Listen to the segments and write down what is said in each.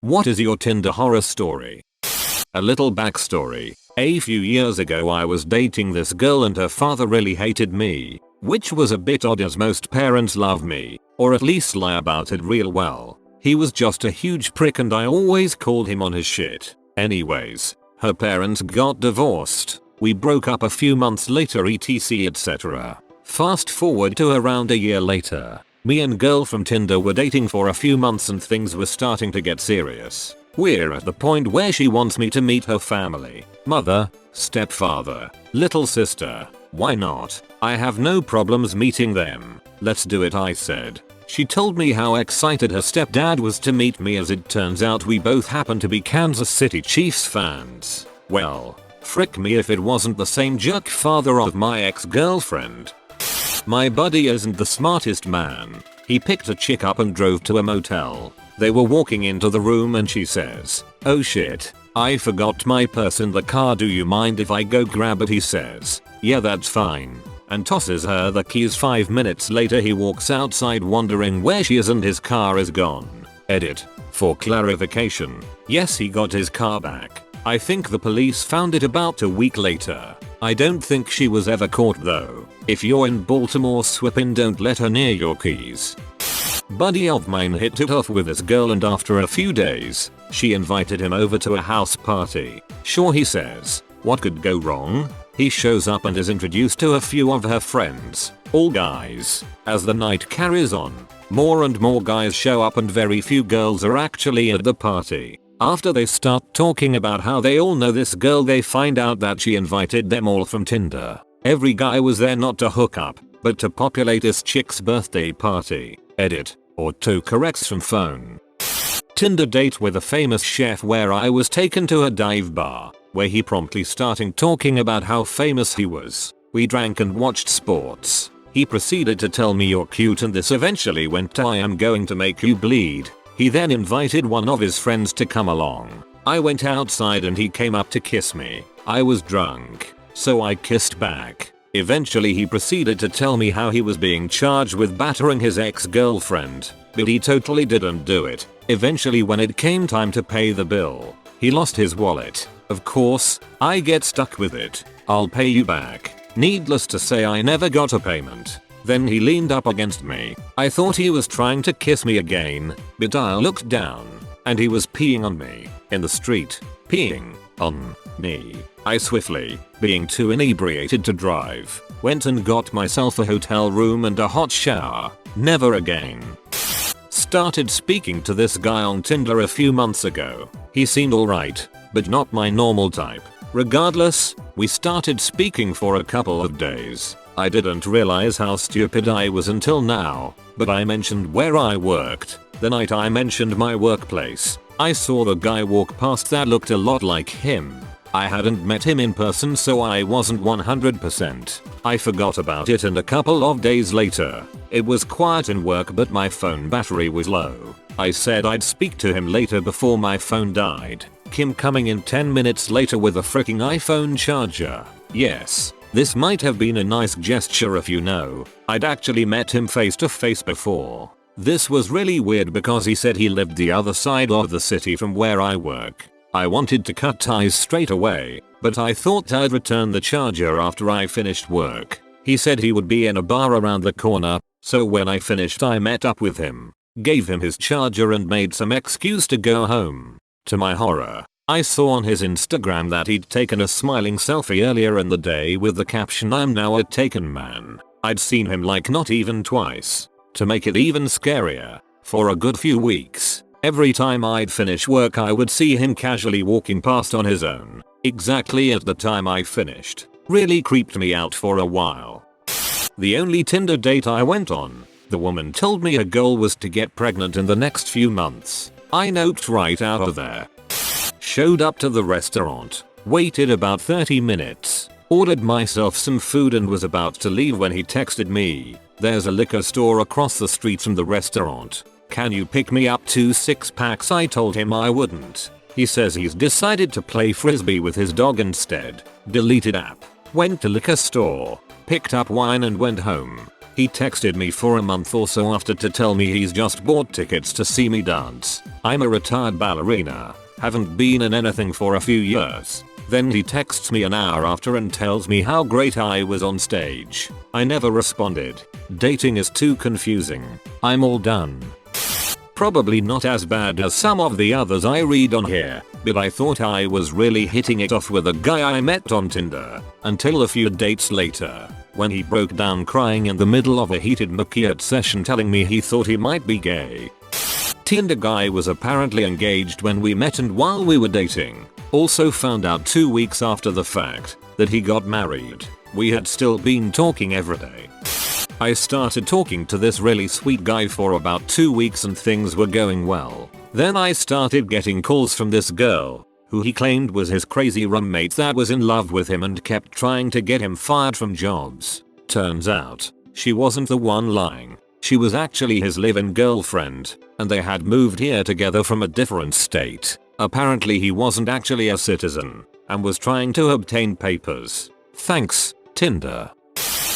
What is your Tinder horror story? A little backstory. A few years ago I was dating this girl and her father really hated me, which was a bit odd as most parents love me, or at least lie about it real well. He was just a huge prick and I always called him on his shit. Anyways, her parents got divorced. We broke up a few months later etc etc. Fast forward to around a year later. Me and girl from Tinder were dating for a few months and things were starting to get serious. We're at the point where she wants me to meet her family. Mother, stepfather, little sister. Why not? I have no problems meeting them. Let's do it, I said. She told me how excited her stepdad was to meet me. As it turns out we both happen to be Kansas City Chiefs fans. Well, frick me if it wasn't the same jerk father of my ex-girlfriend. My buddy isn't the smartest man. He picked a chick up and drove to a motel. They were walking into the room and she says, "Oh shit, I forgot my purse in the car, do you mind if I go grab it?" He says, "Yeah, that's fine," and tosses her the keys. 5 minutes later he walks outside wondering where she is and his car is gone. Edit. For clarification, yes, he got his car back. I think the police found it about a week later. I don't think she was ever caught though. If you're in Baltimore swipping, don't let her near your keys. Buddy of mine hit it off with this girl and after a few days, she invited him over to a house party. Sure, he says, what could go wrong? He shows up and is introduced to a few of her friends, all guys. As the night carries on, more and more guys show up and very few girls are actually at the party. After they start talking about how they all know this girl, they find out that she invited them all from Tinder. Every guy was there not to hook up, but to populate this chick's birthday party. Edit. Autocorrects from phone. Tinder date with a famous chef where I was taken to a dive bar, where he promptly started talking about how famous he was. We drank and watched sports. He proceeded to tell me you're cute and this eventually went to I am going to make you bleed. He then invited one of his friends to come along. I went outside and he came up to kiss me. I was drunk, so I kissed back. Eventually he proceeded to tell me how he was being charged with battering his ex-girlfriend, but he totally didn't do it. Eventually when it came time to pay the bill, he lost his wallet. Of course, I get stuck with it. I'll pay you back. Needless to say, I never got a payment. Then he leaned up against me. I thought he was trying to kiss me again, but I looked down, and he was peeing on me, in the street, peeing on me. I swiftly, being too inebriated to drive, went and got myself a hotel room and a hot shower. Never again. Started speaking to this guy on Tinder a few months ago. He seemed alright, but not my normal type. Regardless, we started speaking for a couple of days. I didn't realize how stupid I was until now, but I mentioned where I worked. The night I mentioned my workplace, I saw the guy walk past that looked a lot like him. I hadn't met him in person, so I wasn't 100%. I forgot about it and a couple of days later, it was quiet in work but my phone battery was low. I said I'd speak to him later before my phone died. Him coming in 10 minutes later with a freaking iPhone charger. Yes. This might have been a nice gesture if you know, I'd actually met him face to face before. This was really weird because he said he lived the other side of the city from where I work. I wanted to cut ties straight away, but I thought I'd return the charger after I finished work. He said he would be in a bar around the corner, so when I finished I met up with him, gave him his charger and made some excuse to go home. To my horror, I saw on his Instagram that he'd taken a smiling selfie earlier in the day with the caption "I'm now a taken man." I'd seen him like not even twice. To make it even scarier, for a good few weeks, every time I'd finish work I would see him casually walking past on his own, exactly at the time I finished. Really creeped me out for a while. The only Tinder date I went on, the woman told me her goal was to get pregnant in the next few months. I noped right out of there. Showed up to the restaurant, waited about 30 minutes, ordered myself some food and was about to leave when he texted me, "There's a liquor store across the street from the restaurant. Can you pick me up 2 6-packs?" I told him I wouldn't. He says he's decided to play frisbee with his dog instead. Deleted app. Went to liquor store, picked up wine and went home. He texted me for a month or so after to tell me he's just bought tickets to see me dance. I'm a retired ballerina. Haven't been in anything for a few years. Then he texts me an hour after and tells me how great I was on stage. I never responded. Dating is too confusing. I'm all done. Probably not as bad as some of the others I read on here, but I thought I was really hitting it off with a guy I met on Tinder, until a few dates later, when he broke down crying in the middle of a heated maquillage session telling me he thought he might be gay. Tinder guy was apparently engaged when we met, and while we were dating, also found out 2 weeks after the fact that he got married. We had still been talking every day. I started talking to this really sweet guy for about 2 weeks and things were going well. Then I started getting calls from this girl, who he claimed was his crazy roommate that was in love with him and kept trying to get him fired from jobs. Turns out, she wasn't the one lying. She was actually his live-in girlfriend, and they had moved here together from a different state. Apparently he wasn't actually a citizen, and was trying to obtain papers. Thanks, Tinder.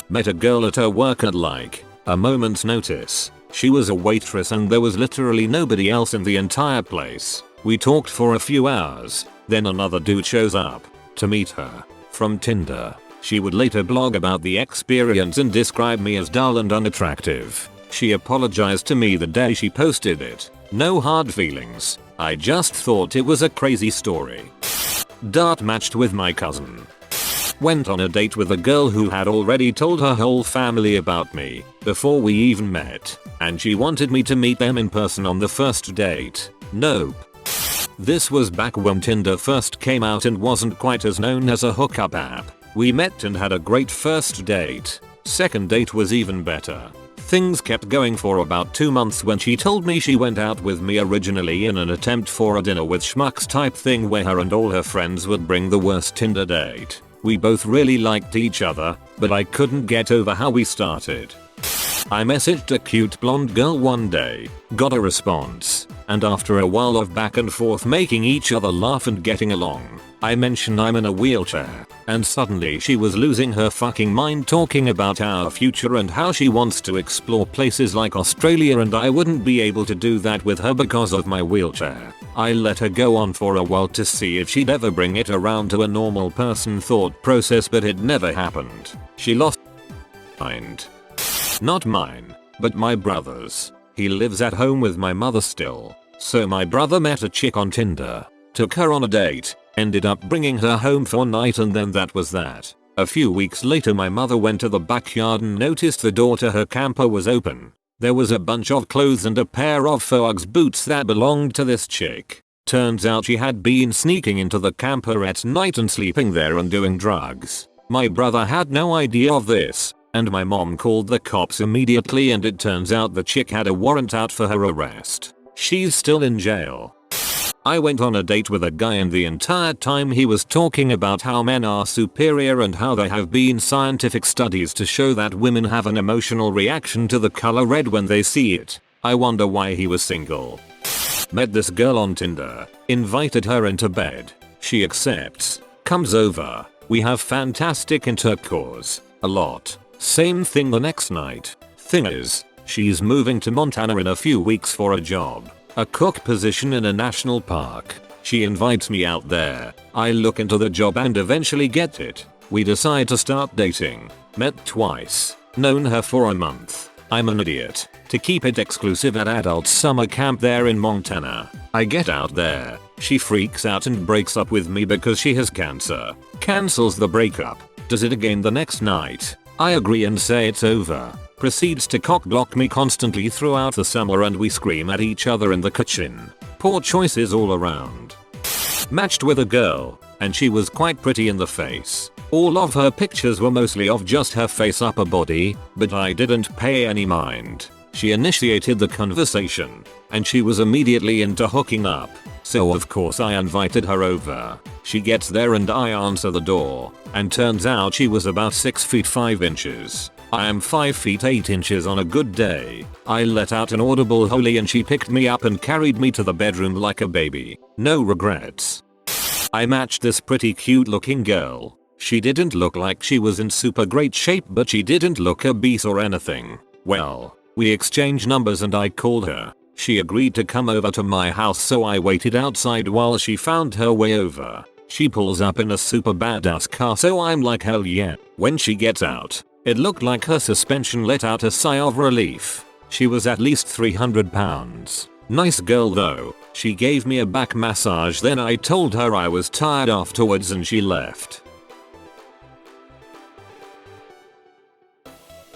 Met a girl at her work at like a moment's notice. She was a waitress and there was literally nobody else in the entire place. We talked for a few hours, then another dude shows up to meet her from Tinder. She would later blog about the experience and describe me as dull and unattractive. She apologized to me the day she posted it. No hard feelings. I just thought it was a crazy story. Dart matched with my cousin. Went on a date with a girl who had already told her whole family about me before we even met, and she wanted me to meet them in person on the first date. Nope. This was back when Tinder first came out and wasn't quite as known as a hookup app. We met and had a great first date. Second date was even better. Things kept going for about 2 months when she told me she went out with me originally in an attempt for a dinner with schmucks type thing where her and all her friends would bring the worst Tinder date. We both really liked each other, but I couldn't get over how we started. I messaged a cute blonde girl one day, got a response, and after a while of back and forth making each other laugh and getting along, I mentioned I'm in a wheelchair, and suddenly she was losing her fucking mind talking about our future and how she wants to explore places like Australia and I wouldn't be able to do that with her because of my wheelchair. I let her go on for a while to see if she'd ever bring it around to a normal person thought process, but it never happened. She lost her mind. Not mine, but my brother's. He lives at home with my mother still. So my brother met a chick on Tinder, took her on a date, ended up bringing her home for a night, and then that was that. A few weeks later my mother went to the backyard and noticed the door to her camper was open. There was a bunch of clothes and a pair of faux Uggs boots that belonged to this chick. Turns out she had been sneaking into the camper at night and sleeping there and doing drugs. My brother had no idea of this, and my mom called the cops immediately, and it turns out the chick had a warrant out for her arrest. She's still in jail. I went on a date with a guy and the entire time he was talking about how men are superior and how there have been scientific studies to show that women have an emotional reaction to the color red when they see it. I wonder why he was single. Met this girl on Tinder, invited her into bed. She accepts, comes over, we have fantastic intercourse, a lot. Same thing the next night. Thing is, she's moving to Montana in a few weeks for a job. A cook position in a national park. She invites me out there. I look into the job and eventually get it. We decide to start dating. Met twice. Known her for a month. I'm an idiot. To keep it exclusive at adult summer camp there in Montana. I get out there. She freaks out and breaks up with me because she has cancer. Cancels the breakup. Does it again the next night. I agree and say it's over. Proceeds to cock block me constantly throughout the summer and we scream at each other in the kitchen. Poor choices all around. Matched with a girl, and she was quite pretty in the face. All of her pictures were mostly of just her face upper body, but I didn't pay any mind. She initiated the conversation, and she was immediately into hooking up. So of course I invited her over. She gets there and I answer the door, and turns out she was about 6 feet 5 inches. I am 5 feet 8 inches on a good day. I let out an audible holy and she picked me up and carried me to the bedroom like a baby. No regrets. I matched this pretty cute looking girl. She didn't look like she was in super great shape, but she didn't look obese or anything. Well, we exchanged numbers and I called her. She agreed to come over to my house, so I waited outside while she found her way over. She pulls up in a super badass car, so I'm like hell yeah. When she gets out, it looked like her suspension let out a sigh of relief. She was at least 300 pounds. Nice girl though. She gave me a back massage, then I told her I was tired afterwards and she left.